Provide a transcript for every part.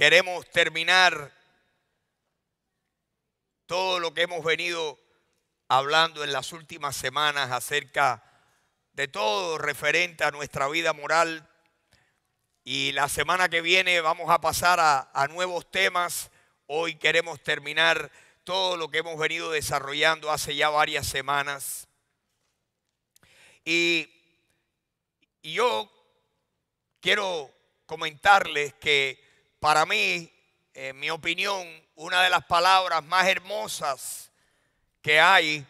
queremos terminar todo lo que hemos venido hablando en las últimas semanas acerca de todo referente a nuestra vida moral. Y la semana que viene vamos a pasar a nuevos temas. Hoy queremos terminar todo lo que hemos venido desarrollando hace ya varias semanas. Y yo quiero comentarles que para mí, en mi opinión, una de las palabras más hermosas que hay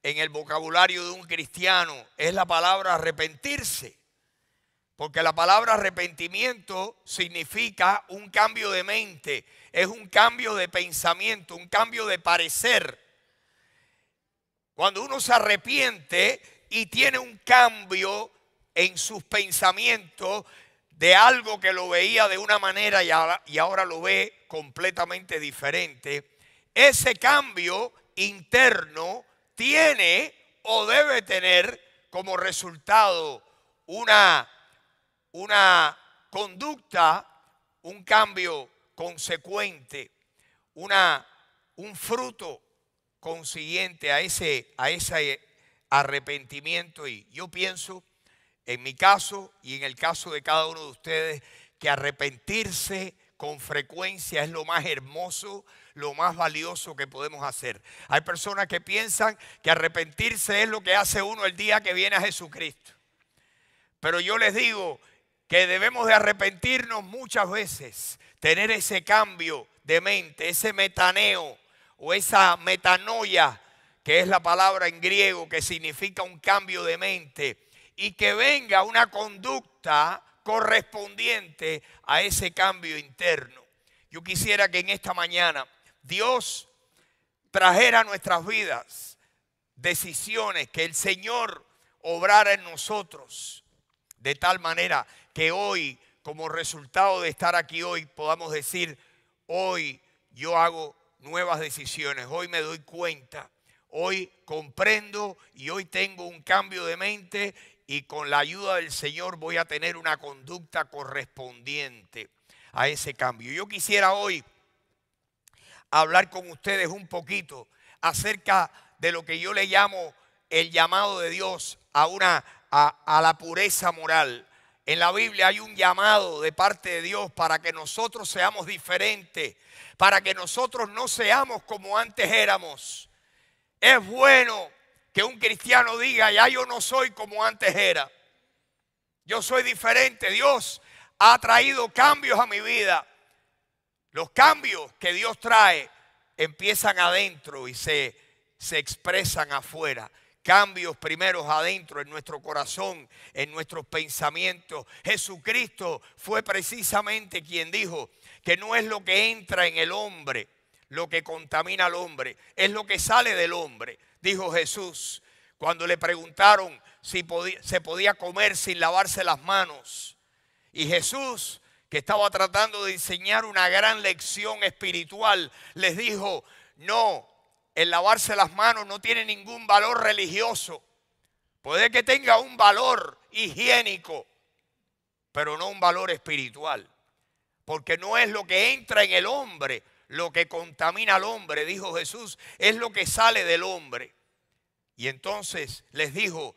en el vocabulario de un cristiano es la palabra arrepentirse. Porque la palabra arrepentimiento significa un cambio de mente, es un cambio de pensamiento, un cambio de parecer. Cuando uno se arrepiente y tiene un cambio en sus pensamientos de algo que lo veía de una manera y ahora lo ve completamente diferente, ese cambio interno tiene o debe tener como resultado una conducta, un cambio consecuente, un fruto consiguiente a ese arrepentimiento. Y yo pienso, en mi caso y en el caso de cada uno de ustedes, que arrepentirse con frecuencia es lo más hermoso, lo más valioso que podemos hacer. Hay personas que piensan que arrepentirse es lo que hace uno el día que viene a Jesucristo. Pero yo les digo que debemos de arrepentirnos muchas veces, tener ese cambio de mente, ese metaneo o esa metanoia, que es la palabra en griego que significa un cambio de mente, y que venga una conducta correspondiente a ese cambio interno. Yo quisiera que en esta mañana Dios trajera a nuestras vidas decisiones, que el Señor obrara en nosotros de tal manera que hoy, como resultado de estar aquí hoy, podamos decir: hoy yo hago nuevas decisiones, hoy me doy cuenta, hoy comprendo y hoy tengo un cambio de mente, y con la ayuda del Señor voy a tener una conducta correspondiente a ese cambio. Yo quisiera hoy hablar con ustedes un poquito acerca de lo que yo le llamo el llamado de Dios a la pureza moral. En la Biblia hay un llamado de parte de Dios para que nosotros seamos diferentes, para que nosotros no seamos como antes éramos. Es bueno que un cristiano diga: ya yo no soy como antes era. Yo soy diferente. Dios ha traído cambios a mi vida. Los cambios que Dios trae empiezan adentro y se expresan afuera. Cambios primeros adentro, en nuestro corazón, en nuestros pensamientos. Jesucristo fue precisamente quien dijo que no es lo que entra en el hombre lo que contamina al hombre, es lo que sale del hombre. Dijo Jesús cuando le preguntaron si se podía comer sin lavarse las manos. Y Jesús, que estaba tratando de enseñar una gran lección espiritual, les dijo: no, el lavarse las manos no tiene ningún valor religioso. Puede que tenga un valor higiénico, pero no un valor espiritual. Porque no es lo que entra en el hombre lo que contamina al hombre, dijo Jesús, es lo que sale del hombre. Y entonces les dijo: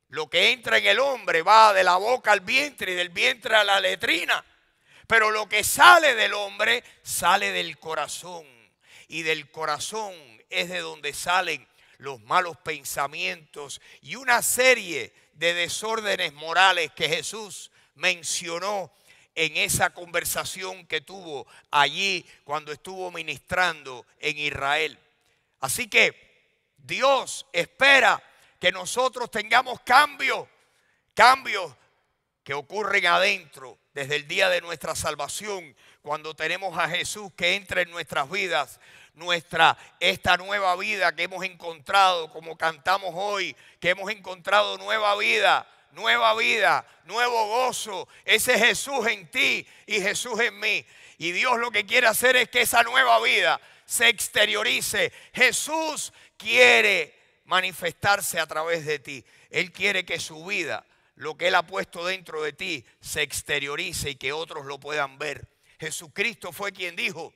lo que entra en el hombre va de la boca al vientre y del vientre a la letrina. Pero lo que sale del hombre sale del corazón. Y del corazón es de donde salen los malos pensamientos y una serie de desórdenes morales que Jesús mencionó en esa conversación que tuvo allí cuando estuvo ministrando en Israel. Así que Dios espera que nosotros tengamos cambios que ocurren adentro desde el día de nuestra salvación, cuando tenemos a Jesús que entra en nuestras vidas. Esta nueva vida que hemos encontrado, como cantamos hoy, que hemos encontrado nueva vida, nuevo gozo. Ese es Jesús en ti y Jesús en mí. Y Dios lo que quiere hacer es que esa nueva vida se exteriorice. Jesús quiere manifestarse a través de ti. Él quiere que su vida, lo que Él ha puesto dentro de ti, se exteriorice y que otros lo puedan ver. Jesucristo fue quien dijo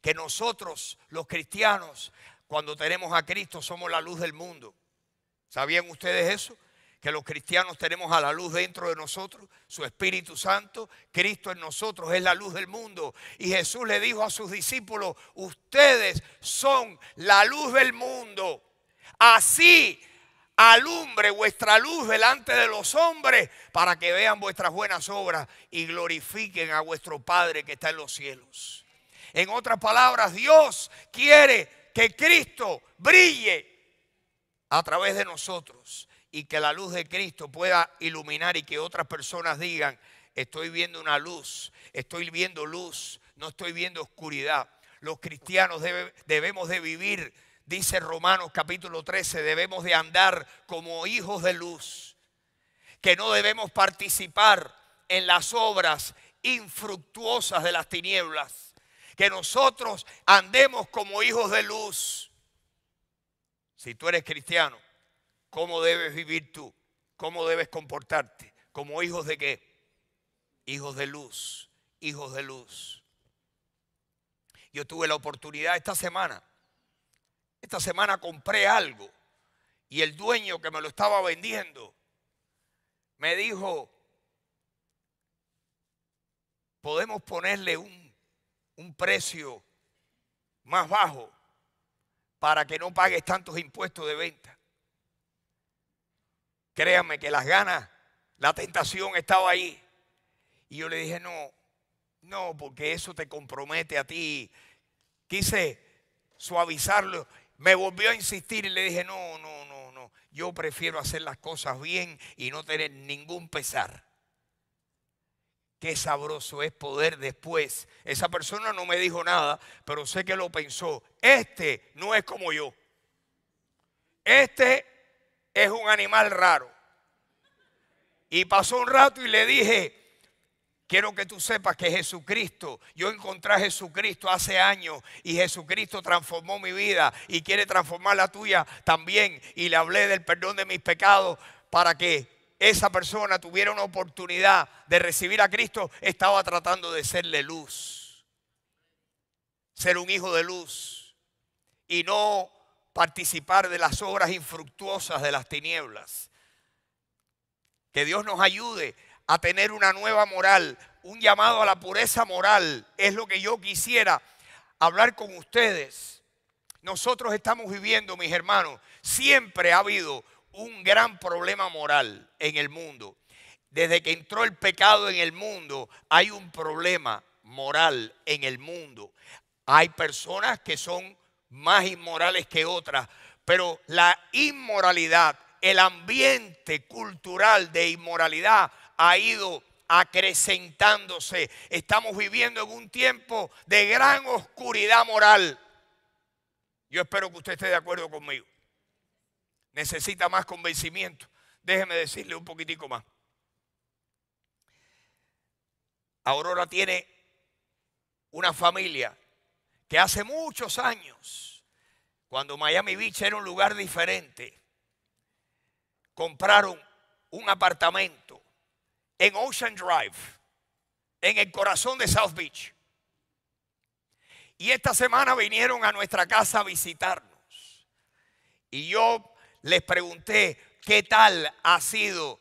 que nosotros, los cristianos, cuando tenemos a Cristo, somos la luz del mundo. ¿Sabían ustedes eso? Que los cristianos tenemos a la luz dentro de nosotros, su Espíritu Santo. Cristo en nosotros es la luz del mundo. Y Jesús le dijo a sus discípulos: ustedes son la luz del mundo. Así alumbre vuestra luz delante de los hombres, para que vean vuestras buenas obras y glorifiquen a vuestro Padre que está en los cielos. En otras palabras, Dios quiere que Cristo brille a través de nosotros y que la luz de Cristo pueda iluminar y que otras personas digan: estoy viendo una luz, estoy viendo luz, no estoy viendo oscuridad. Los cristianos debemos de vivir, dice Romanos capítulo 13, debemos de andar como hijos de luz, que no debemos participar en las obras infructuosas de las tinieblas, que nosotros andemos como hijos de luz. Si tú eres cristiano, ¿cómo debes vivir tú? ¿Cómo debes comportarte? ¿Como hijos de qué? Hijos de luz, hijos de luz. Yo tuve la oportunidad esta semana compré algo y el dueño que me lo estaba vendiendo me dijo: podemos ponerle un precio más bajo para que no pagues tantos impuestos de venta. Créanme que las ganas, la tentación estaba ahí. Y yo le dije: no, porque eso te compromete a ti. Quise suavizarlo. Me volvió a insistir y le dije: no. Yo prefiero hacer las cosas bien y no tener ningún pesar. Qué sabroso es poder después. Esa persona no me dijo nada, pero sé que lo pensó. Este no es como yo. Este es un animal raro. Y pasó un rato y le dije: quiero que tú sepas que Jesucristo, yo encontré a Jesucristo hace años y Jesucristo transformó mi vida y quiere transformar la tuya también. Y le hablé del perdón de mis pecados para que esa persona tuviera una oportunidad de recibir a Cristo. Estaba tratando de serle luz, ser un hijo de luz y no participar de las obras infructuosas de las tinieblas. Que Dios nos ayude a tener una nueva moral, un llamado a la pureza moral. Es lo que yo quisiera hablar con ustedes. Nosotros estamos viviendo, mis hermanos, siempre ha habido un gran problema moral en el mundo. Desde que entró el pecado en el mundo, hay un problema moral en el mundo. Hay personas que son más inmorales que otras, pero la inmoralidad, el ambiente cultural de inmoralidad ha ido acrecentándose. Estamos viviendo en un tiempo de gran oscuridad moral. Yo espero que usted esté de acuerdo conmigo. Necesita más convencimiento. Déjeme decirle un poquitico más. Aurora tiene una familia que hace muchos años, cuando Miami Beach era un lugar diferente, compraron un apartamento en Ocean Drive, en el corazón de South Beach. Y esta semana vinieron a nuestra casa a visitarnos. Y yo les pregunté qué tal ha sido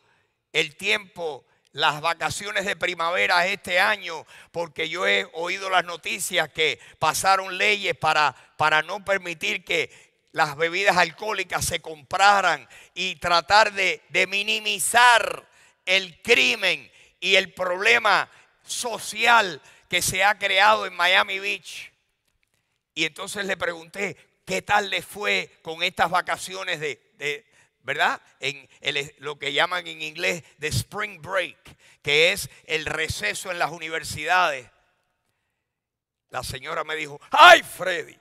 el tiempo, las vacaciones de primavera este año, porque yo he oído las noticias que pasaron leyes para no permitir que las bebidas alcohólicas se compraran y tratar de minimizar el crimen y el problema social que se ha creado en Miami Beach. Y entonces le pregunté qué tal le fue con estas vacaciones ¿verdad? En lo que llaman en inglés de Spring Break, que es el receso en las universidades. La señora me dijo: ¡ay, Freddy!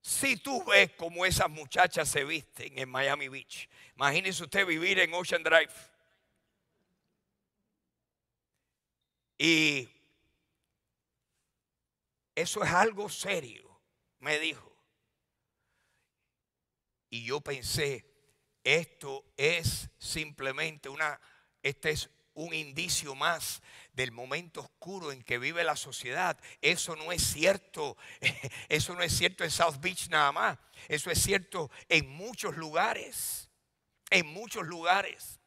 Si tú ves cómo esas muchachas se visten en Miami Beach, imagínese usted vivir en Ocean Drive. Y eso es algo serio, me dijo. Y yo pensé, esto es simplemente un indicio más del momento oscuro en que vive la sociedad. Eso no es cierto. Eso no es cierto en South Beach nada más. Eso es cierto en muchos lugares. En muchos lugares.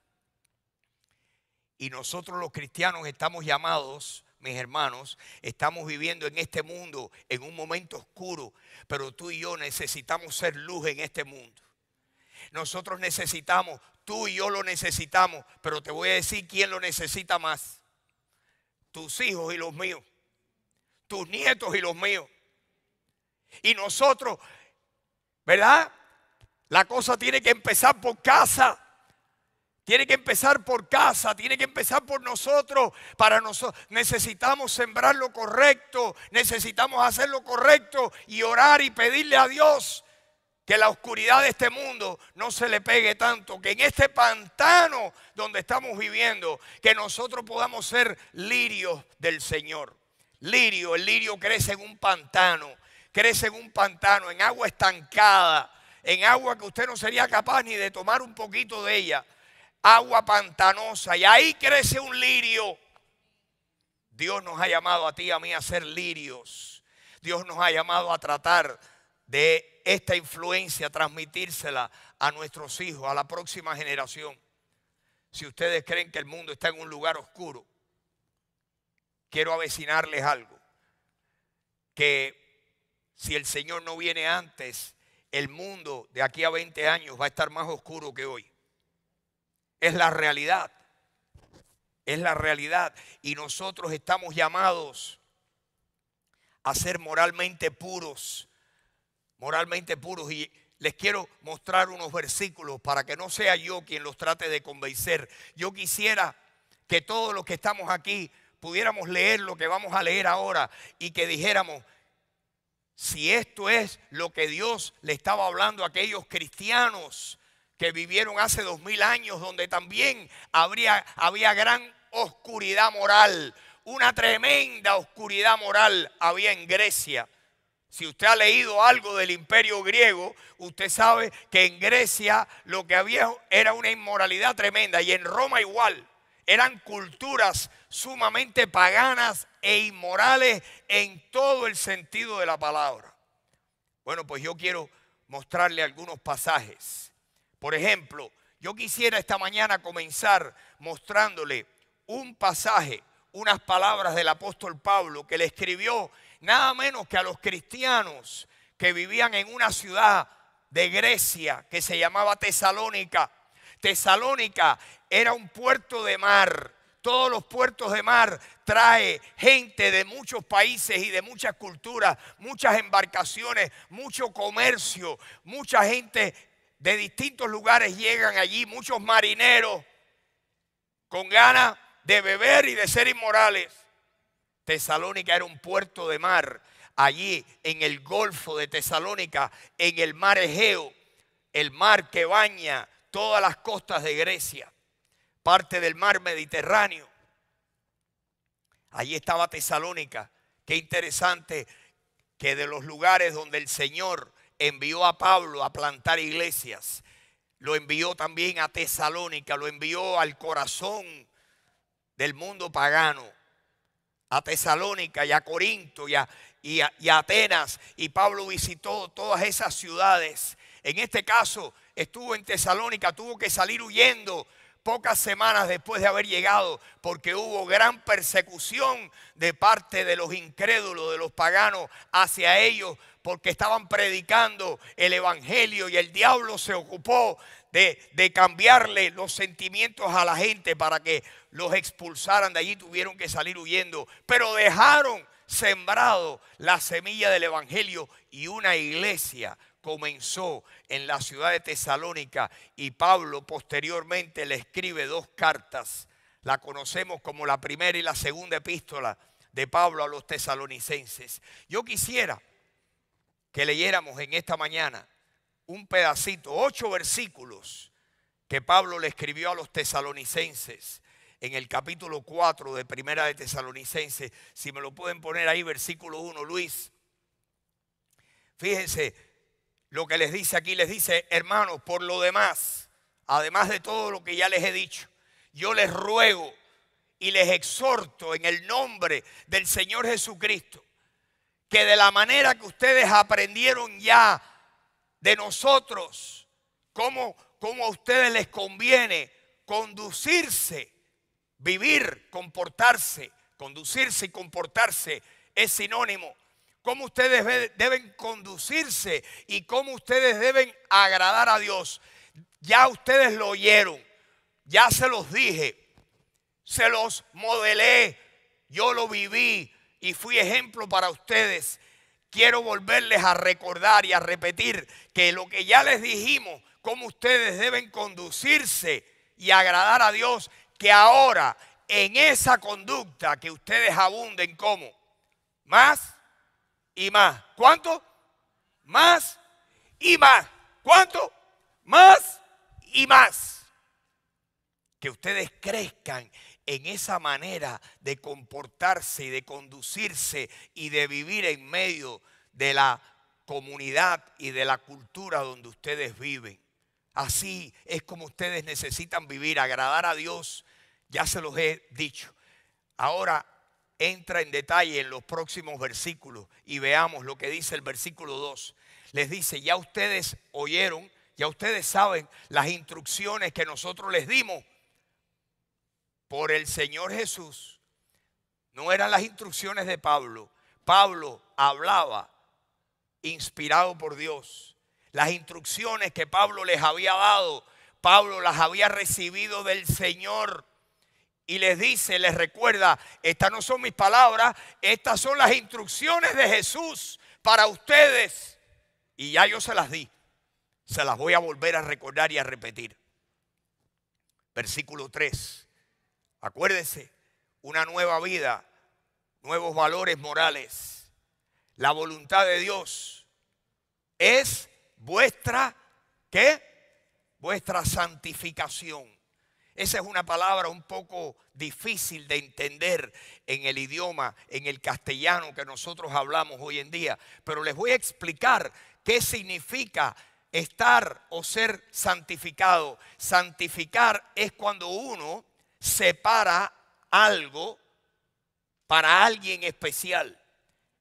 Y nosotros los cristianos estamos llamados, mis hermanos, estamos viviendo en este mundo en un momento oscuro, pero tú y yo necesitamos ser luz en este mundo. Nosotros necesitamos, tú y yo lo necesitamos, pero te voy a decir quién lo necesita más. Tus hijos y los míos, tus nietos y los míos. Y nosotros, ¿verdad? La cosa tiene que empezar por casa. Tiene que empezar por casa, tiene que empezar por nosotros. Para nosotros necesitamos sembrar lo correcto, necesitamos hacer lo correcto y orar y pedirle a Dios que la oscuridad de este mundo no se le pegue tanto, que en este pantano donde estamos viviendo, que nosotros podamos ser lirios del Señor. Lirio, el lirio crece en un pantano, en agua estancada, en agua que usted no sería capaz ni de tomar un poquito de ella. Agua pantanosa, y ahí crece un lirio. Dios nos ha llamado a ti y a mí a ser lirios. Dios nos ha llamado a tratar de esta influencia, transmitírsela a nuestros hijos, a la próxima generación. Si ustedes creen que el mundo está en un lugar oscuro, quiero avecinarles algo. Que si el Señor no viene antes, el mundo de aquí a 20 años va a estar más oscuro que hoy. Es la realidad. Es la realidad. Y nosotros estamos llamados a ser moralmente puros. Moralmente puros. Y les quiero mostrar unos versículos para que no sea yo quien los trate de convencer. Yo quisiera que todos los que estamos aquí pudiéramos leer lo que vamos a leer ahora y que dijéramos, si esto es lo que Dios le estaba hablando a aquellos cristianos que vivieron hace 2000 años, donde también había gran oscuridad moral, una tremenda oscuridad moral había en Grecia. Si usted ha leído algo del imperio griego, usted sabe que en Grecia lo que había era una inmoralidad tremenda, y en Roma igual. Eran culturas sumamente paganas e inmorales en todo el sentido de la palabra. Bueno, pues yo quiero mostrarle algunos pasajes. Por ejemplo, yo quisiera esta mañana comenzar mostrándole un pasaje, unas palabras del apóstol Pablo que le escribió nada menos que a los cristianos que vivían en una ciudad de Grecia que se llamaba Tesalónica. Tesalónica era un puerto de mar. Todos los puertos de mar trae gente de muchos países y de muchas culturas, muchas embarcaciones, mucho comercio, mucha gente de distintos lugares llegan allí, muchos marineros con ganas de beber y de ser inmorales. Tesalónica era un puerto de mar, allí en el Golfo de Tesalónica, en el mar Egeo, el mar que baña todas las costas de Grecia, parte del mar Mediterráneo. Allí estaba Tesalónica. Qué interesante que de los lugares donde el Señor envió a Pablo a plantar iglesias, lo envió también a Tesalónica, lo envió al corazón del mundo pagano, a Tesalónica y a Corinto y a Atenas. Y Pablo visitó todas esas ciudades. En este caso estuvo en Tesalónica, tuvo que salir huyendo pocas semanas después de haber llegado, porque hubo gran persecución de parte de los incrédulos, de los paganos hacia ellos, porque estaban predicando el evangelio, y el diablo se ocupó de cambiarle los sentimientos a la gente para que los expulsaran de allí. Tuvieron que salir huyendo, pero dejaron sembrado la semilla del evangelio, y una iglesia comenzó en la ciudad de Tesalónica, y Pablo posteriormente le escribe 2 cartas. La conocemos como la primera y la segunda epístola de Pablo a los tesalonicenses. Yo quisiera que leyéramos en esta mañana un pedacito, 8 versículos que Pablo le escribió a los tesalonicenses en el capítulo 4 de Primera de Tesalonicenses. Si me lo pueden poner ahí, versículo 1, Luis. Fíjense lo que les dice aquí. Les dice: hermanos, por lo demás, además de todo lo que ya les he dicho, yo les ruego y les exhorto en el nombre del Señor Jesucristo, que de la manera que ustedes aprendieron ya de nosotros, cómo a ustedes les conviene conducirse, vivir, comportarse. Conducirse y comportarse es sinónimo. Cómo ustedes deben conducirse y cómo ustedes deben agradar a Dios. Ya ustedes lo oyeron, ya se los dije, se los modelé, yo lo viví y fui ejemplo para ustedes. Quiero volverles a recordar y a repetir que lo que ya les dijimos, cómo ustedes deben conducirse y agradar a Dios, que ahora en esa conducta que ustedes abunden, ¿cómo? Más y más. ¿Cuánto? Más y más. ¿Cuánto? Más y más. Que ustedes crezcan en esa manera de comportarse y de conducirse y de vivir en medio de la comunidad y de la cultura donde ustedes viven. Así es como ustedes necesitan vivir, agradar a Dios. Ya se los he dicho. Ahora entra en detalle en los próximos versículos y veamos lo que dice el versículo 2. Les dice, ya ustedes oyeron, ya ustedes saben las instrucciones que nosotros les dimos por el Señor Jesús. No eran las instrucciones de Pablo. Pablo hablaba inspirado por Dios. Las instrucciones que Pablo les había dado, Pablo las había recibido del Señor. Y les dice, les recuerda, estas no son mis palabras, estas son las instrucciones de Jesús para ustedes. Y ya yo se las di, se las voy a volver a recordar y a repetir. Versículo 3. Acuérdense, una nueva vida, nuevos valores morales. La voluntad de Dios es vuestra, ¿qué? Vuestra santificación. Esa es una palabra un poco difícil de entender en el idioma, en el castellano que nosotros hablamos hoy en día. Pero les voy a explicar qué significa estar o ser santificado. Santificar es cuando uno separa algo para alguien especial.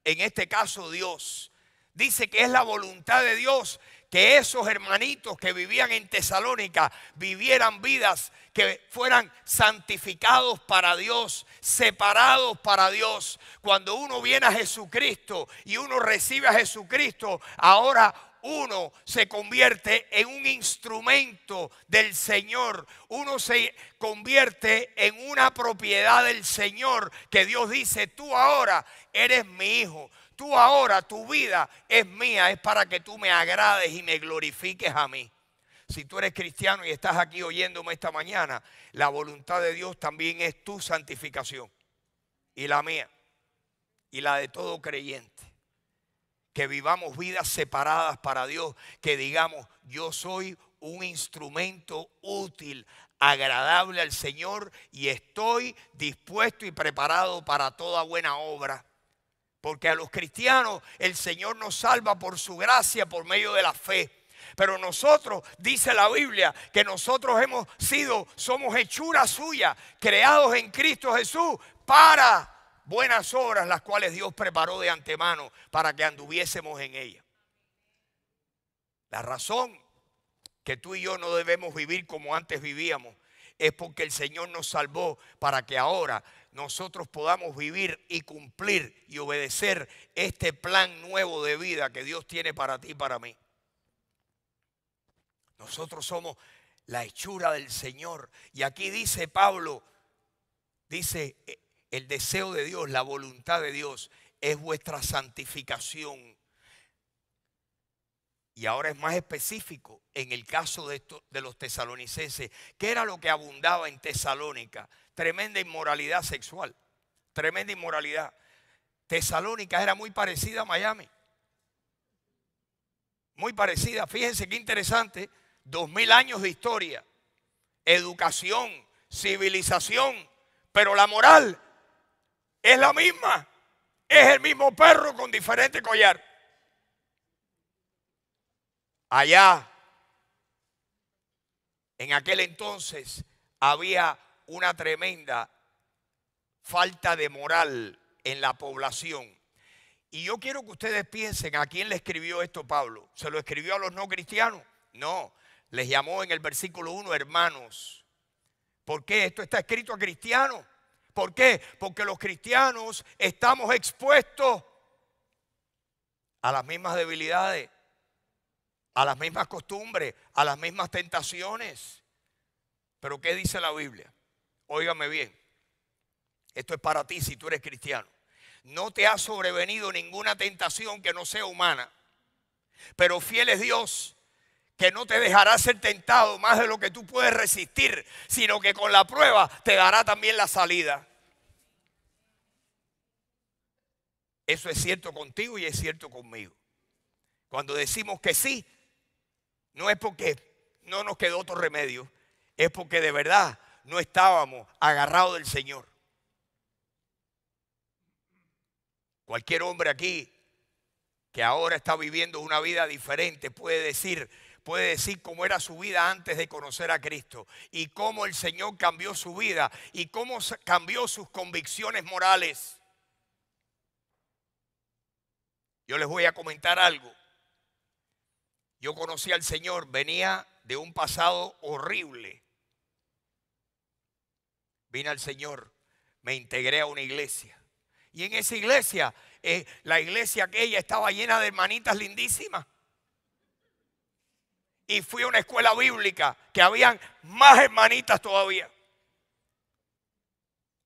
En este caso Dios. Dice que es la voluntad de Dios que esos hermanitos que vivían en Tesalónica vivieran vidas que fueran santificados para Dios, separados para Dios. Cuando uno viene a Jesucristo y uno recibe a Jesucristo, ahora uno se convierte en un instrumento del Señor. Uno se convierte en una propiedad del Señor, que Dios dice, tú ahora eres mi hijo. Tú ahora, tu vida es mía, es para que tú me agrades y me glorifiques a mí. Si tú eres cristiano y estás aquí oyéndome esta mañana, la voluntad de Dios también es tu santificación y la mía y la de todo creyente. Que vivamos vidas separadas para Dios, que digamos, yo soy un instrumento útil, agradable al Señor y estoy dispuesto y preparado para toda buena obra. Porque a los cristianos el Señor nos salva por su gracia, por medio de la fe. Pero nosotros, dice la Biblia, que nosotros somos hechura suya, creados en Cristo Jesús para buenas obras, las cuales Dios preparó de antemano para que anduviésemos en ellas. La razón que tú y yo no debemos vivir como antes vivíamos es porque el Señor nos salvó para que ahora nosotros podamos vivir y cumplir y obedecer este plan nuevo de vida que Dios tiene para ti y para mí. Nosotros somos la hechura del Señor. Y aquí dice Pablo, dice, el deseo de Dios, la voluntad de Dios es vuestra santificación. Y ahora es más específico en el caso de los tesalonicenses. ¿Qué era lo que abundaba en Tesalónica? Tremenda inmoralidad sexual, tremenda inmoralidad. Tesalónica era muy parecida a Miami. Muy parecida, fíjense qué interesante, 2000 años de historia, educación, civilización, pero la moral es la misma, es el mismo perro con diferente collar. Allá, en aquel entonces, había una tremenda falta de moral en la población. Y yo quiero que ustedes piensen, ¿a quién le escribió esto Pablo? ¿Se lo escribió a los no cristianos? No, les llamó en el versículo 1 hermanos. ¿Por qué? Esto está escrito a cristianos. ¿Por qué? Porque los cristianos estamos expuestos a las mismas debilidades, a las mismas costumbres, a las mismas tentaciones. ¿Pero qué dice la Biblia? Óigame bien, esto es para ti si tú eres cristiano. No te ha sobrevenido ninguna tentación que no sea humana, pero fiel es Dios, que no te dejará ser tentado más de lo que tú puedes resistir, sino que con la prueba te dará también la salida. Eso es cierto contigo y es cierto conmigo. Cuando decimos que sí, no es porque no nos quedó otro remedio, es porque de verdad no estábamos agarrados del Señor. Cualquier hombre aquí que ahora está viviendo una vida diferente puede decir cómo era su vida antes de conocer a Cristo y cómo el Señor cambió su vida y cómo cambió sus convicciones morales. Yo les voy a comentar algo. Yo conocí al Señor, venía de un pasado horrible. Vine al Señor, me integré a una iglesia. Y en esa iglesia, la iglesia aquella estaba llena de hermanitas lindísimas. Y fui a una escuela bíblica que habían más hermanitas todavía.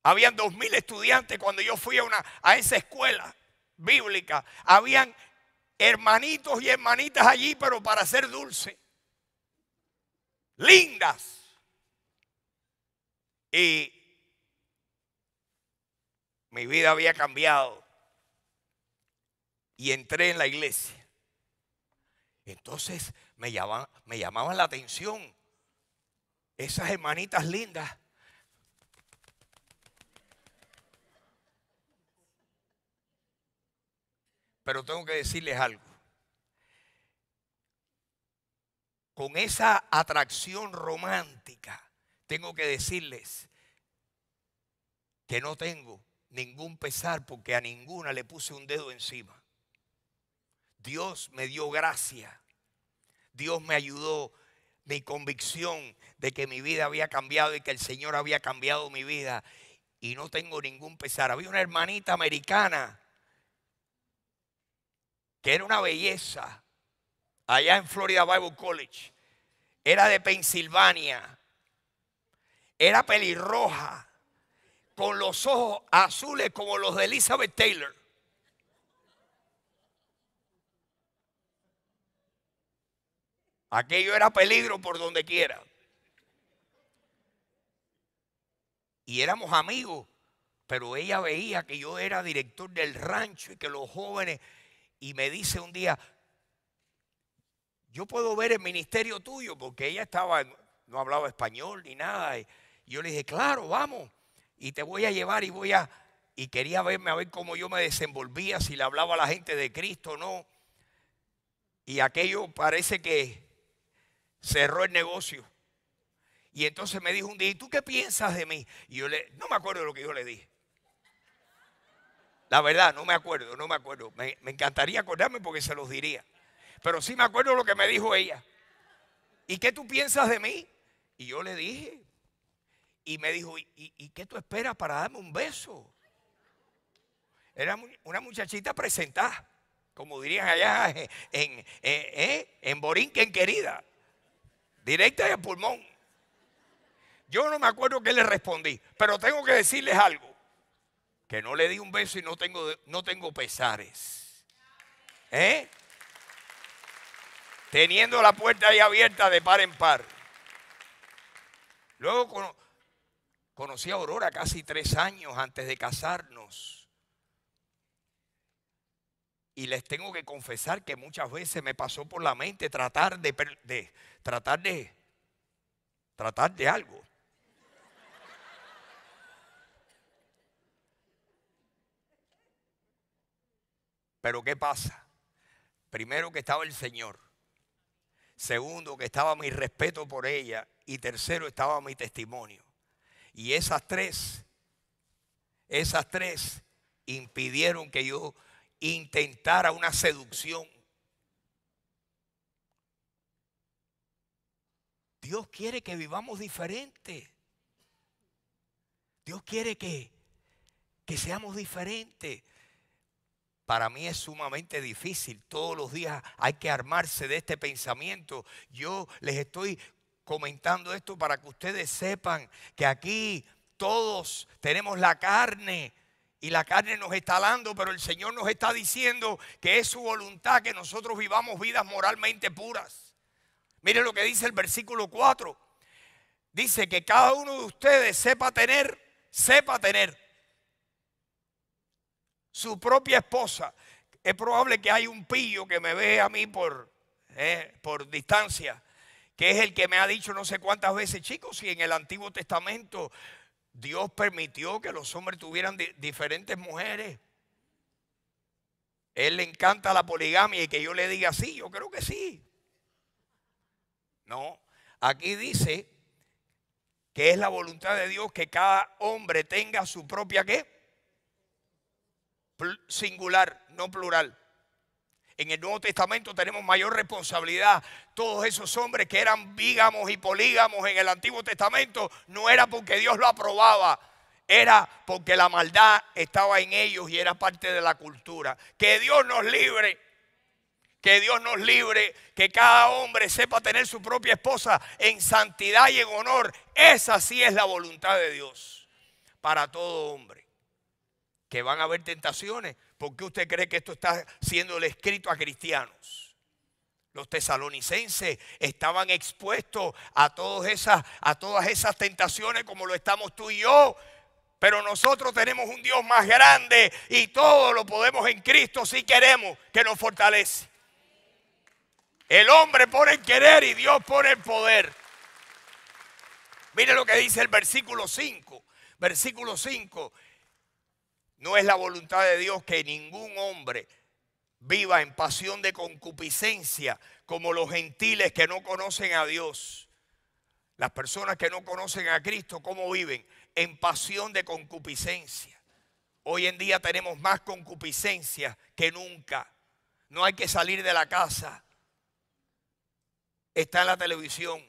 Habían 2000 estudiantes cuando yo fui a esa escuela bíblica. Habían hermanitos y hermanitas allí, pero para ser dulce. Lindas. Y mi vida había cambiado. Y entré en la iglesia. Entonces me llamaban la atención esas hermanitas lindas. Pero tengo que decirles algo. Con esa atracción romántica, tengo que decirles que no tengo ningún pesar porque a ninguna le puse un dedo encima. Dios me dio gracia. Dios me ayudó. Mi convicción de que mi vida había cambiado y que el Señor había cambiado mi vida. Y no tengo ningún pesar. Había una hermanita americana que era una belleza, allá en Florida Bible College. Era de Pensilvania. Era pelirroja, con los ojos azules como los de Elizabeth Taylor. Aquello era peligro por donde quiera. Y éramos amigos, pero ella veía que yo era director del rancho y que los jóvenes... Y me dice un día, yo puedo ver el ministerio tuyo, porque ella no hablaba español ni nada. Y yo le dije, claro, vamos. Y te voy a llevar y quería verme a ver cómo yo me desenvolvía, si le hablaba a la gente de Cristo o no. Y aquello parece que cerró el negocio. Y entonces me dijo un día, ¿y tú qué piensas de mí? Y yo no me acuerdo de lo que yo le dije. La verdad, no me acuerdo. Me encantaría acordarme porque se los diría. Pero sí me acuerdo lo que me dijo ella. ¿Y qué tú piensas de mí? Y yo le dije. Y me dijo, ¿y qué tú esperas para darme un beso? Era una muchachita presentada, como dirían allá en Borinquen, querida. Directa y al pulmón. Yo no me acuerdo qué le respondí, pero tengo que decirles algo. Que no le di un beso y no tengo pesares. Teniendo la puerta ahí abierta de par en par. Luego conocí a Aurora casi 3 años antes de casarnos. Y les tengo que confesar que muchas veces me pasó por la mente tratar de algo. Pero ¿qué pasa? Primero que estaba el Señor. Segundo que estaba mi respeto por ella. Y tercero estaba mi testimonio. Y esas tres Esas tres impidieron que yo intentara una seducción. Dios quiere que vivamos diferente. Dios quiere que seamos diferentes. Para mí es sumamente difícil. Todos los días hay que armarse de este pensamiento. Yo les estoy comentando esto para que ustedes sepan que aquí todos tenemos la carne y la carne nos está dando, pero el Señor nos está diciendo que es su voluntad que nosotros vivamos vidas moralmente puras. Miren lo que dice el versículo 4. Dice que cada uno de ustedes sepa tener su propia esposa. Es probable que hay un pillo que me ve a mí por distancia, que es el que me ha dicho no sé cuántas veces, chicos, si en el Antiguo Testamento Dios permitió que los hombres tuvieran diferentes mujeres. Él le encanta la poligamia y que yo le diga sí, yo creo que sí. No, aquí dice que es la voluntad de Dios que cada hombre tenga su propia ¿qué? Singular, no plural. En el Nuevo Testamento tenemos mayor responsabilidad. Todos esos hombres que eran bígamos y polígamos en el Antiguo Testamento no era porque Dios lo aprobaba, era porque la maldad estaba en ellos y era parte de la cultura. Que Dios nos libre. Que Dios nos libre, que cada hombre sepa tener su propia esposa en santidad y en honor. Esa sí es la voluntad de Dios para todo hombre. Que van a haber tentaciones. ¿Por qué usted cree que esto está siendo escrito a cristianos? Los tesalonicenses estaban expuestos a todas esas tentaciones como lo estamos tú y yo. Pero nosotros tenemos un Dios más grande y todo lo podemos en Cristo si queremos, que nos fortalece. El hombre pone el querer y Dios pone el poder. Mire lo que dice el versículo 5. Versículo 5. No es la voluntad de Dios que ningún hombre viva en pasión de concupiscencia como los gentiles que no conocen a Dios. Las personas que no conocen a Cristo, ¿cómo viven? En pasión de concupiscencia. Hoy en día tenemos más concupiscencia que nunca. No hay que salir de la casa. Está en la televisión,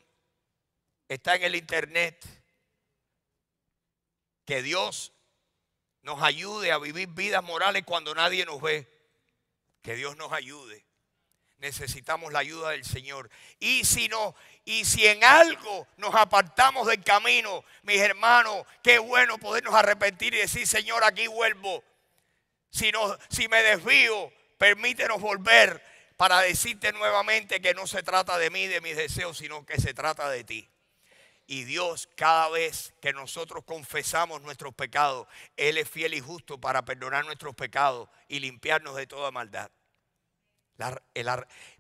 está en el internet. Que Dios nos ayude a vivir vidas morales cuando nadie nos ve. Que Dios nos ayude. Necesitamos la ayuda del Señor. Y si en algo nos apartamos del camino, mis hermanos, qué bueno podernos arrepentir y decir, Señor, aquí vuelvo. Si me desvío, permítenos volver para decirte nuevamente que no se trata de mí, de mis deseos, sino que se trata de ti. Y Dios, cada vez que nosotros confesamos nuestros pecados, Él es fiel y justo para perdonar nuestros pecados y limpiarnos de toda maldad.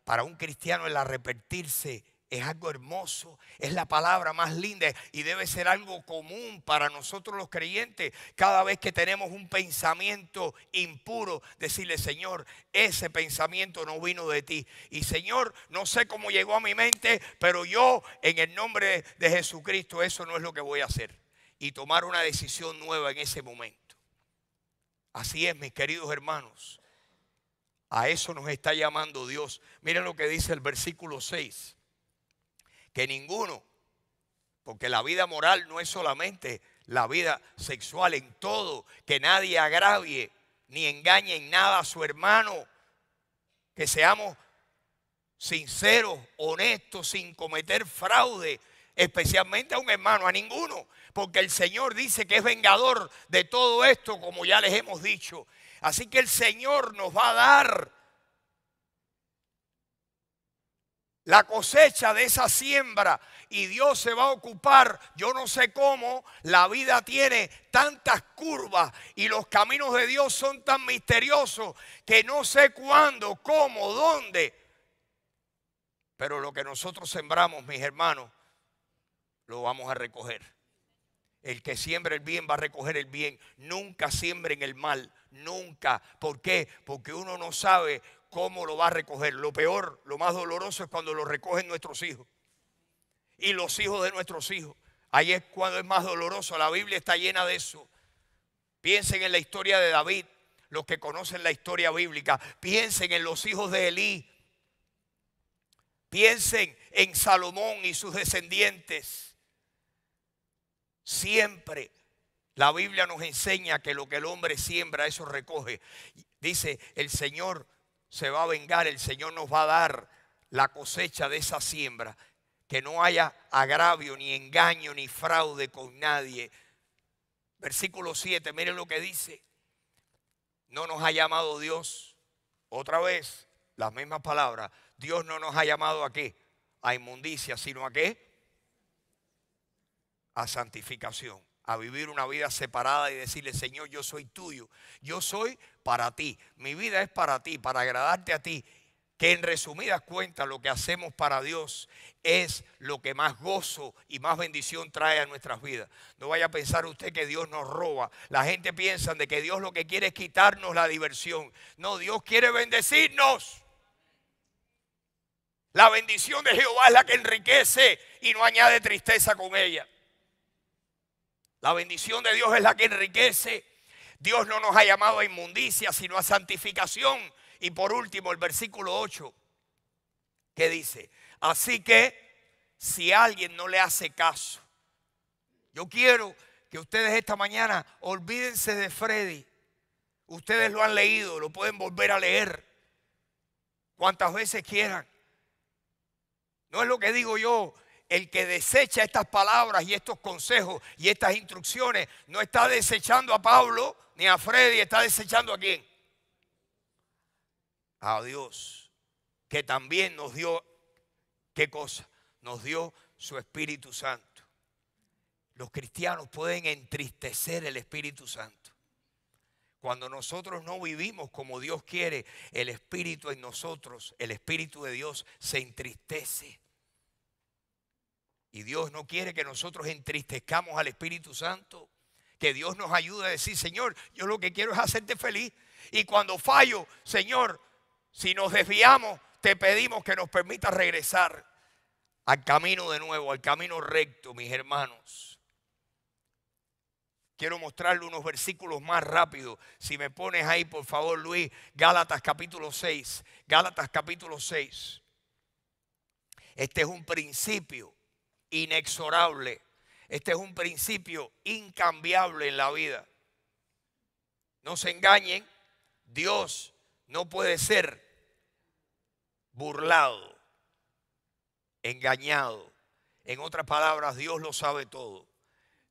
Para un cristiano el arrepentirse es algo hermoso, es la palabra más linda y debe ser algo común para nosotros los creyentes. Cada vez que tenemos un pensamiento impuro, decirle, Señor, ese pensamiento no vino de ti. Y Señor, no sé cómo llegó a mi mente, pero yo en el nombre de Jesucristo eso no es lo que voy a hacer. Y tomar una decisión nueva en ese momento. Así es, mis queridos hermanos. A eso nos está llamando Dios. Miren lo que dice el versículo 6. Que ninguno, porque la vida moral no es solamente la vida sexual, en todo, que nadie agravie ni engañe en nada a su hermano, que seamos sinceros, honestos, sin cometer fraude, especialmente a un hermano, a ninguno, porque el Señor dice que es vengador de todo esto, como ya les hemos dicho. Así que el Señor nos va a dar la cosecha de esa siembra y Dios se va a ocupar. Yo no sé cómo, la vida tiene tantas curvas y los caminos de Dios son tan misteriosos que no sé cuándo, cómo, dónde. Pero lo que nosotros sembramos, mis hermanos, lo vamos a recoger. El que siembra el bien va a recoger el bien. Nunca siembren el mal, nunca. ¿Por qué? Porque uno no sabe cómo lo va a recoger. Lo peor, lo más doloroso es cuando lo recogen nuestros hijos y los hijos de nuestros hijos. Ahí es cuando es más doloroso. La Biblia está llena de eso. Piensen en la historia de David, los que conocen la historia bíblica. Piensen en los hijos de Elí. Piensen en Salomón y sus descendientes. Siempre la Biblia nos enseña que lo que el hombre siembra, eso recoge. Dice, el Señor se va a vengar, el Señor nos va a dar la cosecha de esa siembra. Que no haya agravio, ni engaño, ni fraude con nadie. Versículo 7, miren lo que dice. No nos ha llamado Dios, otra vez, las mismas palabras. Dios no nos ha llamado ¿a qué? A inmundicia, sino ¿a qué? A santificación, a vivir una vida separada y decirle, Señor, yo soy tuyo, yo soy para ti, mi vida es para ti, para agradarte a ti. Que en resumidas cuentas lo que hacemos para Dios es lo que más gozo y más bendición trae a nuestras vidas. No vaya a pensar usted que Dios nos roba. La gente piensa de que Dios lo que quiere es quitarnos la diversión. No, Dios quiere bendecirnos. La bendición de Jehová es la que enriquece y no añade tristeza con ella. La bendición de Dios es la que enriquece. Dios no nos ha llamado a inmundicia, sino a santificación. Y por último, el versículo 8, que dice, así que si alguien no le hace caso, yo quiero que ustedes esta mañana olvídense de Freddy. Ustedes lo han leído, lo pueden volver a leer cuantas veces quieran. No es lo que digo yo. El que desecha estas palabras y estos consejos y estas instrucciones no está desechando a Pablo ni a Freddy, está desechando ¿a quién? A Dios, que también nos dio, ¿qué cosa? Nos dio su Espíritu Santo. Los cristianos pueden entristecer el Espíritu Santo. Cuando nosotros no vivimos como Dios quiere, el Espíritu en nosotros, el Espíritu de Dios se entristece. Y Dios no quiere que nosotros entristezcamos al Espíritu Santo. Que Dios nos ayude a decir, Señor, yo lo que quiero es hacerte feliz. Y cuando fallo, Señor, si nos desviamos, te pedimos que nos permitas regresar al camino de nuevo, al camino recto, mis hermanos. Quiero mostrarle unos versículos más rápidos. Si me pones ahí, por favor, Luis, Gálatas capítulo 6. Gálatas capítulo 6. Este es un principio inexorable. Este es un principio incambiable en la vida. No se engañen, Dios no puede ser burlado, engañado. En otras palabras, Dios lo sabe todo.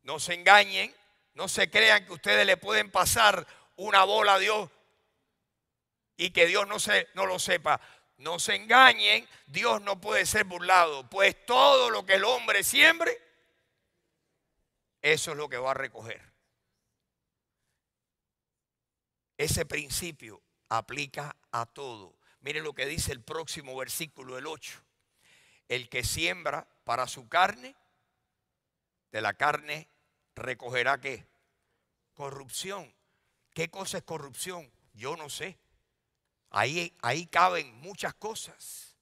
No se engañen, no se crean que ustedes le pueden pasar una bola a Dios y que Dios no lo sepa. No se engañen, Dios no puede ser burlado, pues todo lo que el hombre siembre, eso es lo que va a recoger. Ese principio aplica a todo. Miren lo que dice el próximo versículo, el 8. El que siembra para su carne, de la carne recogerá ¿qué? Corrupción. ¿Qué cosa es corrupción? Yo no sé. Ahí caben muchas cosas.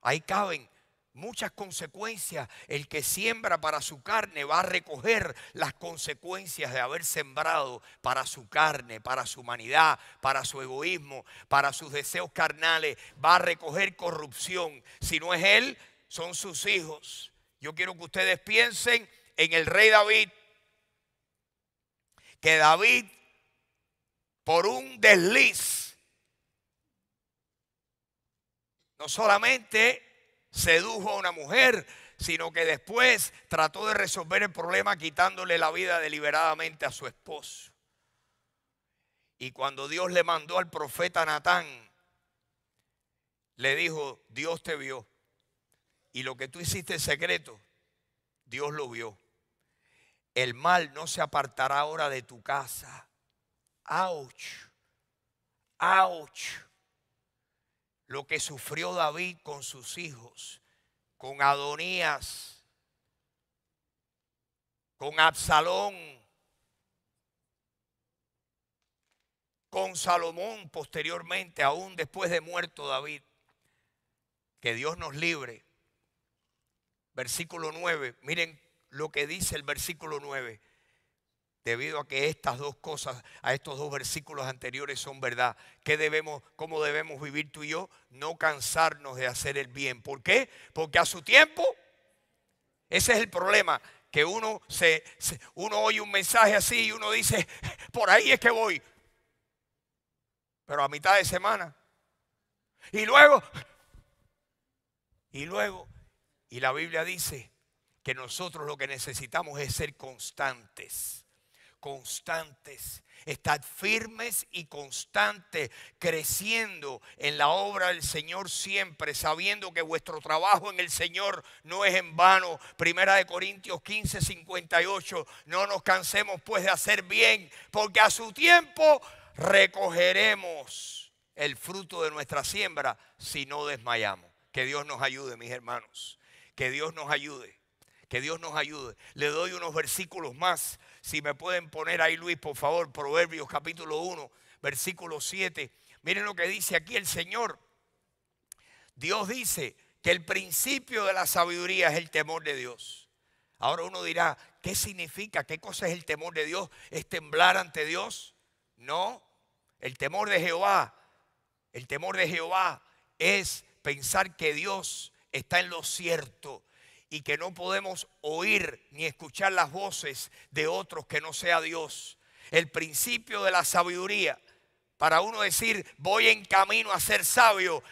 Ahí caben muchas consecuencias. El que siembra para su carne va a recoger las consecuencias de haber sembrado para su carne, para su humanidad, para su egoísmo, para sus deseos carnales. Va a recoger corrupción. Si no es él, son sus hijos. Yo quiero que ustedes piensen en el rey David. Que David, por un desliz, no solamente sedujo a una mujer, sino que después trató de resolver el problema quitándole la vida deliberadamente a su esposo. Y cuando Dios le mandó al profeta Natán, le dijo, Dios te vio. Y lo que tú hiciste en secreto, Dios lo vio. El mal no se apartará ahora de tu casa. ¡Auch! ¡Auch! Lo que sufrió David con sus hijos, con Adonías, con Absalón, con Salomón posteriormente, aún después de muerto David. Que Dios nos libre. Versículo 9, miren lo que dice el versículo 9. debido a que estas dos cosas, a estos dos versículos anteriores son verdad. ¿Cómo debemos vivir tú y yo? No cansarnos de hacer el bien. ¿Por qué? Porque a su tiempo, ese es el problema, que uno oye un mensaje así y uno dice, por ahí es que voy. Pero a mitad de semana. Y luego, y la Biblia dice que nosotros lo que necesitamos es ser constantes. Estad firmes y constantes, creciendo en la obra del Señor siempre, sabiendo que vuestro trabajo en el Señor no es en vano. Primera de Corintios 15, 58. No nos cansemos pues de hacer bien, porque a su tiempo recogeremos el fruto de nuestra siembra si no desmayamos. Que Dios nos ayude, mis hermanos. Que Dios nos ayude. Que Dios nos ayude. Le doy unos versículos más. Si me pueden poner ahí, Luis, por favor. Proverbios capítulo 1, versículo 7. Miren lo que dice aquí el Señor. Dios dice que el principio de la sabiduría es el temor de Dios. Ahora uno dirá, ¿qué significa? ¿Qué cosa es el temor de Dios? ¿Es temblar ante Dios? No. El temor de Jehová es pensar que Dios está en lo cierto y que no podemos oír ni escuchar las voces de otros que no sea Dios. El principio de la sabiduría, para uno decir, voy en camino a ser sabio,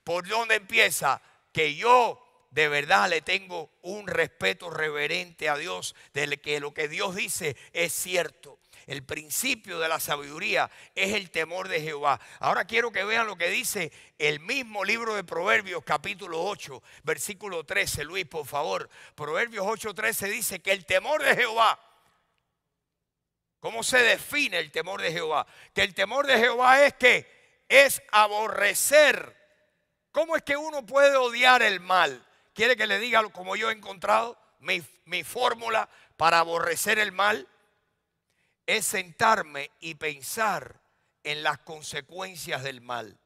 ¿por dónde empieza? Que yo de verdad le tengo un respeto reverente a Dios, de que lo que Dios dice es cierto. El principio de la sabiduría es el temor de Jehová. Ahora quiero que vean lo que dice el mismo libro de Proverbios, capítulo 8, versículo 13. Luis, por favor. Proverbios 8:13 dice que el temor de Jehová. ¿Cómo se define el temor de Jehová? Que el temor de Jehová es aborrecer. ¿Cómo es que uno puede odiar el mal? ¿Quiere que le diga como yo he encontrado mi fórmula para aborrecer el mal? Es sentarme y pensar en las consecuencias del mal.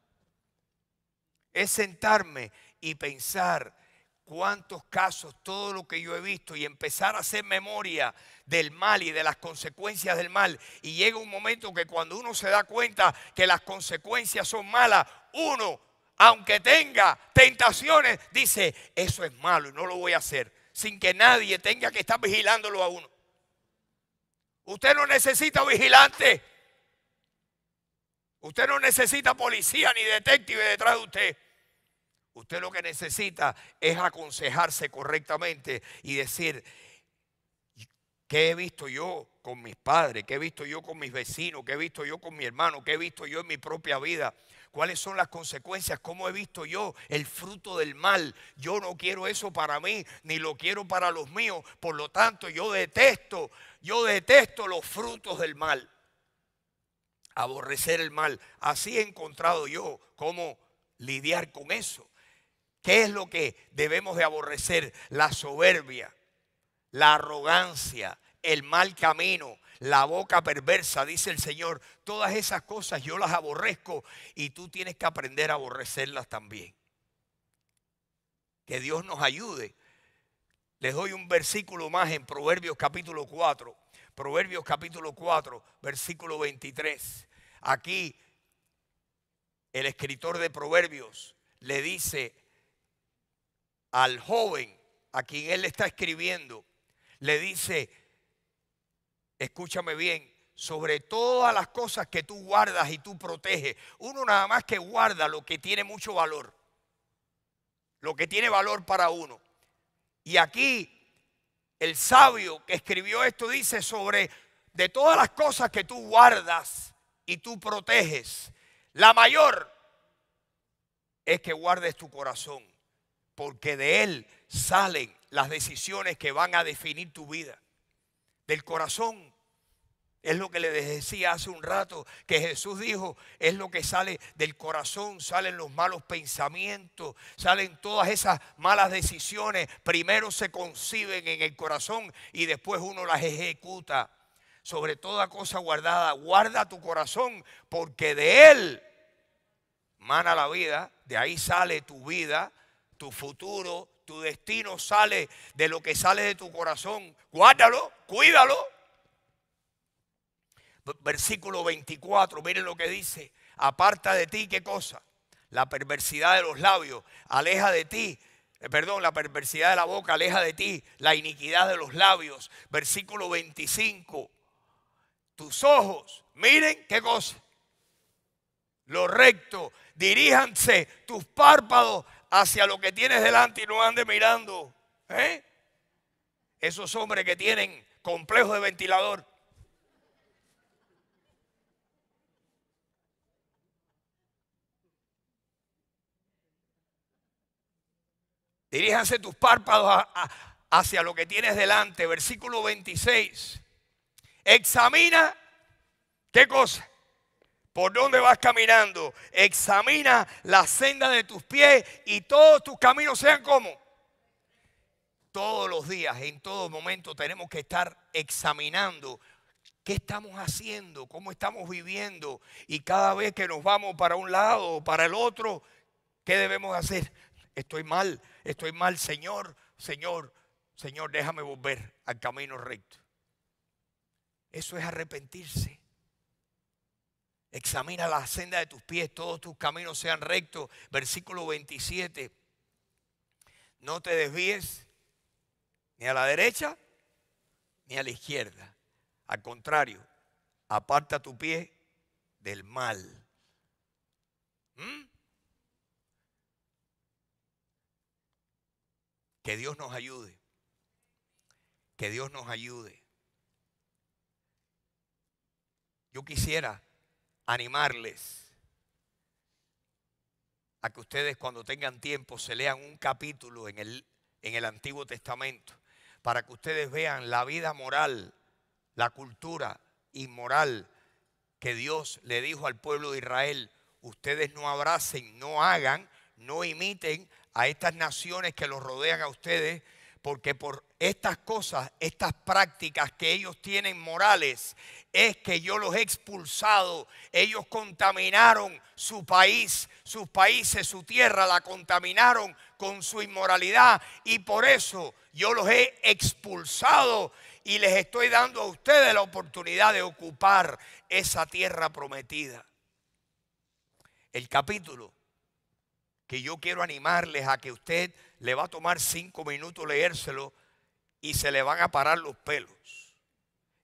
Es sentarme y pensar cuántos casos, todo lo que yo he visto y empezar a hacer memoria del mal y de las consecuencias del mal. Y llega un momento que cuando uno se da cuenta que las consecuencias son malas, uno, aunque tenga tentaciones, dice, eso es malo y no lo voy a hacer, sin que nadie tenga que estar vigilándolo a uno. Usted no necesita vigilante. Usted no necesita policía ni detective detrás de usted. Usted lo que necesita es aconsejarse correctamente y decir, ¿qué he visto yo con mis padres? ¿Qué he visto yo con mis vecinos? ¿Qué he visto yo con mi hermano? ¿Qué he visto yo en mi propia vida? ¿Cuáles son las consecuencias? ¿Cómo he visto yo el fruto del mal? Yo no quiero eso para mí, ni lo quiero para los míos. Por lo tanto, yo detesto los frutos del mal. Aborrecer el mal. Así he encontrado yo cómo lidiar con eso. ¿Qué es lo que debemos de aborrecer? La soberbia, la arrogancia, el mal camino, la boca perversa, dice el Señor. Todas esas cosas yo las aborrezco y tú tienes que aprender a aborrecerlas también. Que Dios nos ayude. Les doy un versículo más en Proverbios capítulo 4. Proverbios capítulo 4, versículo 23. Aquí el escritor de Proverbios le dice al joven a quien él está escribiendo, le dice, escúchame bien, sobre todas las cosas que tú guardas y tú proteges. Uno nada más que guarda lo que tiene mucho valor, lo que tiene valor para uno. Y aquí el sabio que escribió esto dice de todas las cosas que tú guardas y tú proteges, la mayor es que guardes tu corazón, porque de él salen las decisiones que van a definir tu vida. Del corazón es lo que les decía hace un rato, que Jesús dijo, es lo que sale del corazón, salen los malos pensamientos, salen todas esas malas decisiones. Primero se conciben en el corazón y después uno las ejecuta. Sobre toda cosa guardada, guarda tu corazón, porque de él mana la vida, de ahí sale tu vida, tu futuro, tu destino sale de lo que sale de tu corazón. Guárdalo, cuídalo. Versículo 24, miren lo que dice. Aparta de ti, ¿qué cosa? La perversidad de los labios. Aleja de ti, la perversidad de la boca, aleja de ti la iniquidad de los labios. Versículo 25. Tus ojos, miren, ¿qué cosa? Lo recto. Diríjanse tus párpados hacia lo que tienes delante y no andes mirando. Esos hombres que tienen complejo de ventilador. Diríjanse tus párpados hacia lo que tienes delante. Versículo 26. Examina, ¿qué cosa? ¿Por dónde vas caminando? Examina la senda de tus pies y todos tus caminos sean como. Todos los días, en todo momento tenemos que estar examinando qué estamos haciendo, cómo estamos viviendo. Y cada vez que nos vamos para un lado o para el otro, ¿qué debemos hacer? Estoy mal, Señor, déjame volver al camino recto. Eso es arrepentirse. Examina la senda de tus pies, todos tus caminos sean rectos. Versículo 27. No te desvíes ni a la derecha ni a la izquierda. Al contrario, aparta tu pie del mal. Que Dios nos ayude. Que Dios nos ayude. Yo quisiera animarles a que ustedes cuando tengan tiempo se lean un capítulo en el Antiguo Testamento para que ustedes vean la vida moral, la cultura inmoral que Dios le dijo al pueblo de Israel. Ustedes no abracen, no hagan, no imiten a estas naciones que los rodean a ustedes, porque por estas cosas, estas prácticas que ellos tienen morales, es que yo los he expulsado. Ellos contaminaron su país, sus países, su tierra, la contaminaron con su inmoralidad. Y por eso yo los he expulsado y les estoy dando a ustedes la oportunidad de ocupar esa tierra prometida. El capítulo que yo quiero animarles a que usted le va a tomar 5 minutos leérselo y se le van a parar los pelos.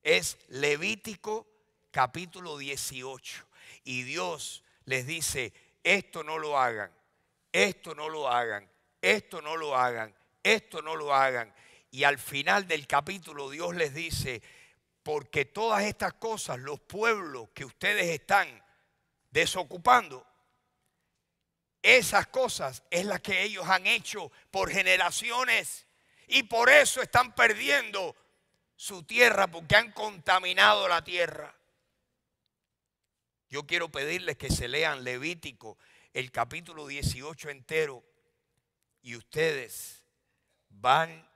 Es Levítico capítulo 18. Y Dios les dice, esto no lo hagan, esto no lo hagan, esto no lo hagan, esto no lo hagan. Y al final del capítulo Dios les dice, porque todas estas cosas, los pueblos que ustedes están desocupando, esas cosas es las que ellos han hecho por generaciones y por eso están perdiendo su tierra, porque han contaminado la tierra. Yo quiero pedirles que se lean Levítico, el capítulo 18 entero, y ustedes van,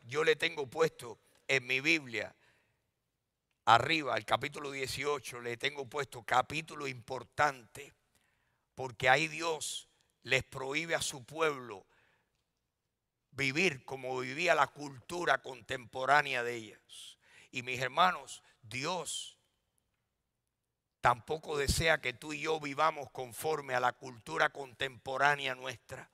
yo le tengo puesto en mi Biblia, arriba, el capítulo 18, le tengo puesto capítulo importante. Porque ahí Dios les prohíbe a su pueblo vivir como vivía la cultura contemporánea de ellos. Y mis hermanos, Dios tampoco desea que tú y yo vivamos conforme a la cultura contemporánea nuestra.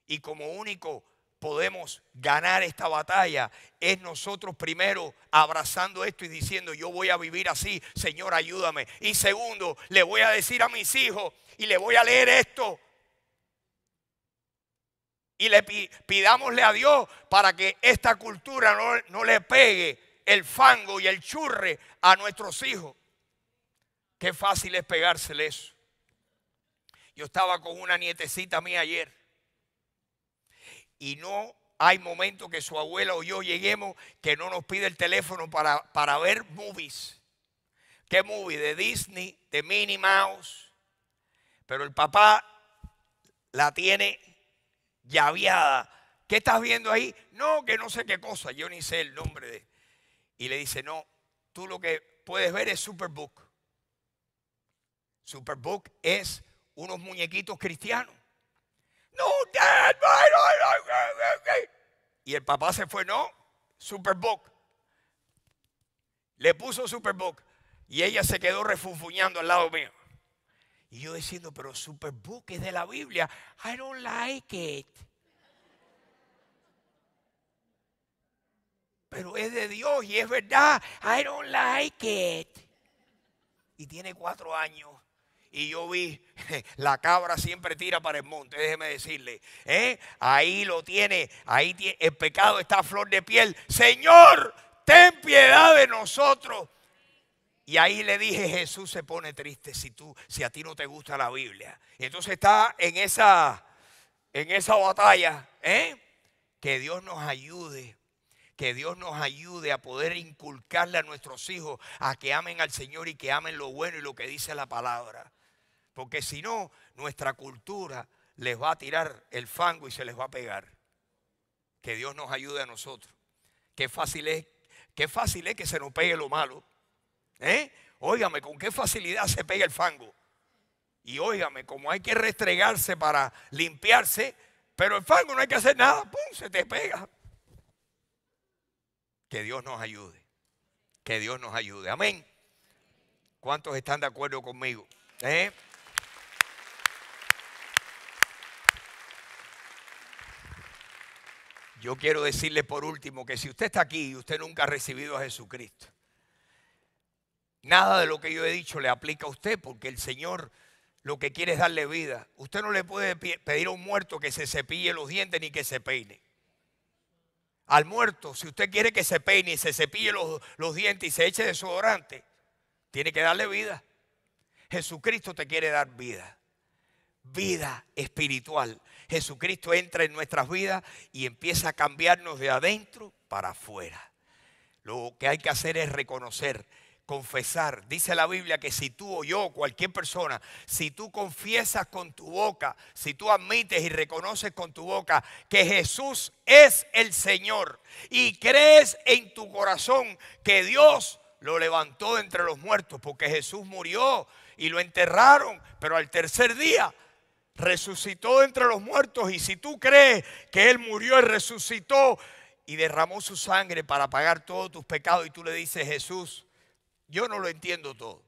Y como único podemos ganar esta batalla es nosotros primero abrazando esto y diciendo, yo voy a vivir así, Señor, ayúdame. Y segundo, le voy a decir a mis hijos y le voy a leer esto. Y le pidámosle a Dios para que esta cultura no le pegue el fango y el churre a nuestros hijos. Qué fácil es pegársele eso. Yo estaba con una nietecita mía ayer. Y no hay momento que su abuela o yo lleguemos que no nos pide el teléfono para ver movies. ¿Qué movie? De Disney, de Minnie Mouse. Pero el papá la tiene llaveada. ¿Qué estás viendo ahí? No, que no sé qué cosa. Yo ni sé el nombre de. Y le dice, no, tú lo que puedes ver es Superbook. Superbook es unos muñequitos cristianos. No, Dad, y el papá se fue, no, Superbook. Le puso Superbook y ella se quedó refunfuñando al lado mío. Y yo diciendo, pero Superbook es de la Biblia. I don't like it. Pero es de Dios y es verdad. I don't like it. Y tiene 4 años. Y yo vi, la cabra siempre tira para el monte, déjeme decirle. Ahí lo tiene, el pecado está a flor de piel. Señor, ten piedad de nosotros. Y ahí le dije, Jesús se pone triste si a ti no te gusta la Biblia. Y entonces está en esa batalla. Que Dios nos ayude. Que Dios nos ayude a poder inculcarle a nuestros hijos a que amen al Señor y que amen lo bueno y lo que dice la palabra. Porque si no, nuestra cultura les va a tirar el fango y se les va a pegar. Que Dios nos ayude a nosotros. Qué fácil es que se nos pegue lo malo. Óigame, con qué facilidad se pega el fango. Y óigame, como hay que restregarse para limpiarse, pero el fango no hay que hacer nada, ¡pum!, se te pega. Que Dios nos ayude. Que Dios nos ayude. Amén. ¿Cuántos están de acuerdo conmigo? Yo quiero decirle por último que si usted está aquí y usted nunca ha recibido a Jesucristo, nada de lo que yo he dicho le aplica a usted, porque el Señor lo que quiere es darle vida. Usted no le puede pedir a un muerto que se cepille los dientes ni que se peine. Al muerto, si usted quiere que se peine y se cepille los dientes y se eche desodorante, tiene que darle vida. Jesucristo te quiere dar vida. Vida espiritual. Jesucristo entra en nuestras vidas y empieza a cambiarnos de adentro para afuera. Lo que hay que hacer es reconocer, confesar. Dice la Biblia que si tú o yo, cualquier persona, si tú confiesas con tu boca, si tú admites y reconoces con tu boca que Jesús es el Señor y crees en tu corazón que Dios lo levantó de entre los muertos, porque Jesús murió y lo enterraron, pero al tercer día resucitó de entre los muertos. Y si tú crees que Él murió y resucitó y derramó su sangre para pagar todos tus pecados, y tú le dices, Jesús, yo no lo entiendo todo,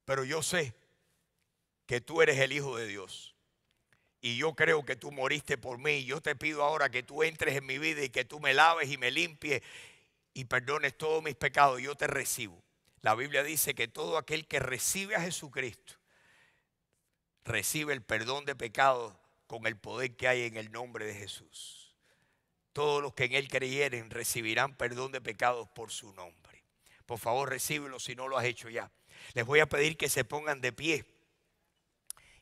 pero yo sé que tú eres el Hijo de Dios. Y yo creo que tú moriste por mí. Y yo te pido ahora que tú entres en mi vida y que tú me laves y me limpies y perdones todos mis pecados. Yo te recibo. La Biblia dice que todo aquel que recibe a Jesucristo recibe el perdón de pecados con el poder que hay en el nombre de Jesús. Todos los que en Él creyeren recibirán perdón de pecados por su nombre. Por favor, recíbelo si no lo has hecho ya. Les voy a pedir que se pongan de pie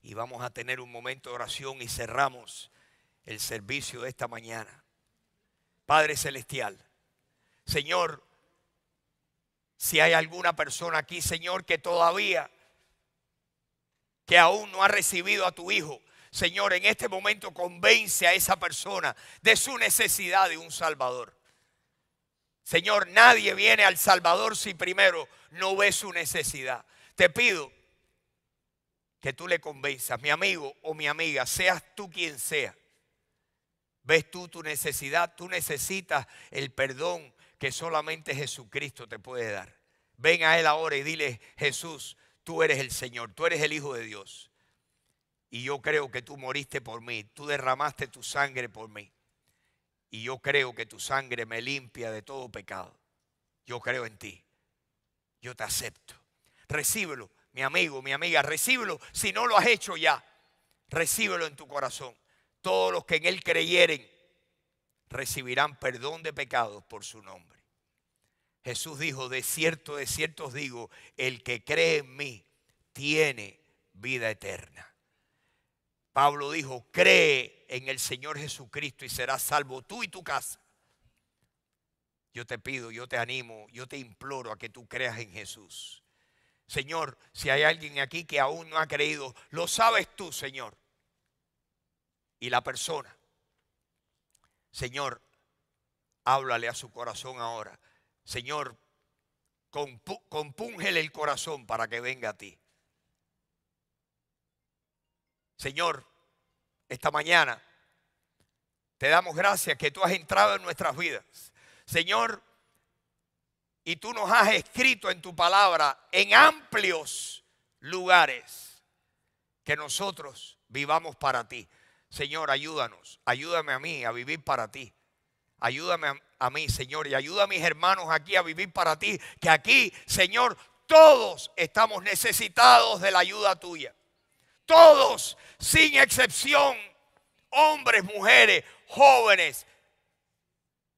y vamos a tener un momento de oración y cerramos el servicio de esta mañana. Padre Celestial, Señor, si hay alguna persona aquí, Señor, que aún no ha recibido a tu Hijo, Señor, en este momento convence a esa persona de su necesidad de un Salvador. Señor, nadie viene al Salvador si primero no ve su necesidad. Te pido que tú le convenzas, mi amigo o mi amiga, seas tú quien sea. Ves tú tu necesidad, tú necesitas el perdón que solamente Jesucristo te puede dar. Ven a Él ahora y dile, Jesús, tú eres el Señor, tú eres el Hijo de Dios. Y yo creo que tú moriste por mí, tú derramaste tu sangre por mí. Y yo creo que tu sangre me limpia de todo pecado. Yo creo en ti. Yo te acepto. Recíbelo, mi amigo, mi amiga, recíbelo. Si no lo has hecho ya, recíbelo en tu corazón. Todos los que en Él creyeren recibirán perdón de pecados por su nombre. Jesús dijo, de cierto os digo, el que cree en mí tiene vida eterna. Pablo dijo, cree en el Señor Jesucristo y serás salvo tú y tu casa. Yo te pido, yo te animo, yo te imploro a que tú creas en Jesús. Señor, si hay alguien aquí que aún no ha creído, lo sabes tú, Señor. Y la persona, Señor, háblale a su corazón ahora. Señor, compúngele el corazón para que venga a ti. Señor, esta mañana te damos gracias que tú has entrado en nuestras vidas. Señor, y tú nos has escrito en tu palabra en amplios lugares que nosotros vivamos para ti. Señor, ayúdanos, ayúdame a mí a vivir para ti. Ayúdame a mí, Señor, y ayuda a mis hermanos aquí a vivir para ti. Que aquí, Señor, todos estamos necesitados de la ayuda tuya. Todos, sin excepción, hombres, mujeres, jóvenes,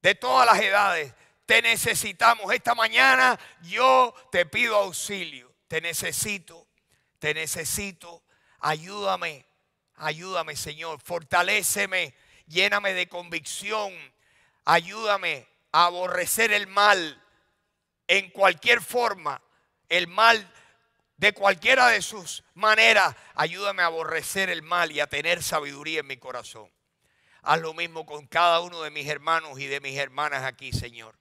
de todas las edades, te necesitamos. Esta mañana yo te pido auxilio. Te necesito. Ayúdame, ayúdame, Señor. Fortaléceme, lléname de convicción. Ayúdame a aborrecer el mal en cualquier forma, el mal de cualquiera de sus maneras. Ayúdame a aborrecer el mal y a tener sabiduría en mi corazón. Haz lo mismo con cada uno de mis hermanos y de mis hermanas aquí, Señor.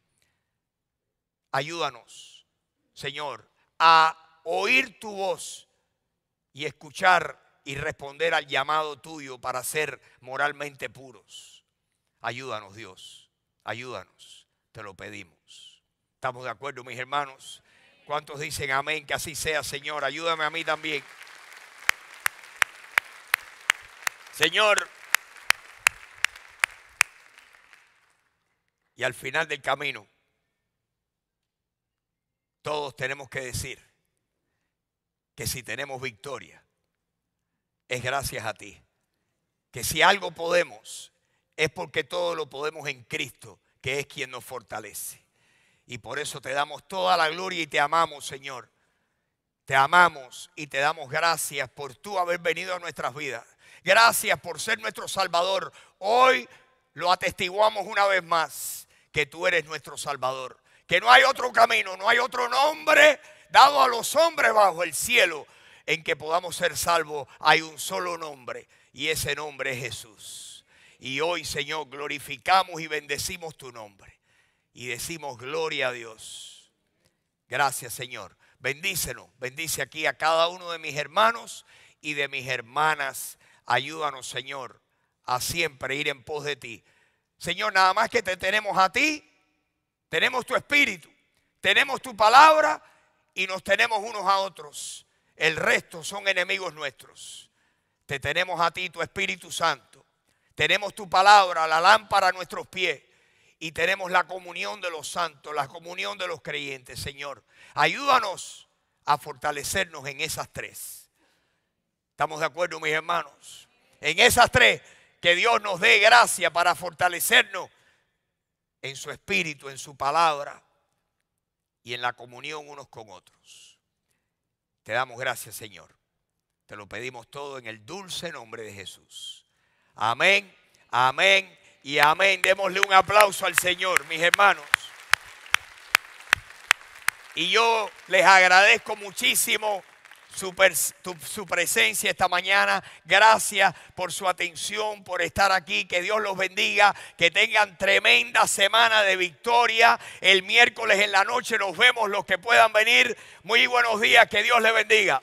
Ayúdanos, Señor, a oír tu voz y escuchar y responder al llamado tuyo para ser moralmente puros. Ayúdanos, Dios. Ayúdanos, te lo pedimos. ¿Estamos de acuerdo, mis hermanos? ¿Cuántos dicen amén? Que así sea, Señor. Ayúdame a mí también. Señor, y al final del camino, todos tenemos que decir que si tenemos victoria, es gracias a ti. Que si algo podemos, es porque todo lo podemos en Cristo, que es quien nos fortalece. Y por eso te damos toda la gloria y te amamos, Señor. Te amamos y te damos gracias por tú haber venido a nuestras vidas. Gracias por ser nuestro Salvador. Hoy lo atestiguamos una vez más, que tú eres nuestro Salvador. Que no hay otro camino, no hay otro nombre dado a los hombres bajo el cielo en que podamos ser salvos. Hay un solo nombre y ese nombre es Jesús. Y hoy, Señor, glorificamos y bendecimos tu nombre. Y decimos gloria a Dios. Gracias, Señor. Bendícenos. Bendice aquí a cada uno de mis hermanos y de mis hermanas. Ayúdanos, Señor, a siempre ir en pos de ti. Señor, nada más que te tenemos a ti, tenemos tu espíritu, tenemos tu palabra y nos tenemos unos a otros. El resto son enemigos nuestros. Te tenemos a ti, tu Espíritu Santo. Tenemos tu palabra, la lámpara a nuestros pies. Y tenemos la comunión de los santos, la comunión de los creyentes, Señor. Ayúdanos a fortalecernos en esas tres. ¿Estamos de acuerdo, mis hermanos? En esas tres, que Dios nos dé gracia para fortalecernos en su espíritu, en su palabra y en la comunión unos con otros. Te damos gracias, Señor. Te lo pedimos todo en el dulce nombre de Jesús. Amén, amén y amén. Démosle un aplauso al Señor, mis hermanos. Y yo les agradezco muchísimo su presencia esta mañana. Gracias por su atención, por estar aquí. Que Dios los bendiga. Que tengan tremenda semana de victoria. El miércoles en la noche nos vemos los que puedan venir. Muy buenos días. Que Dios les bendiga.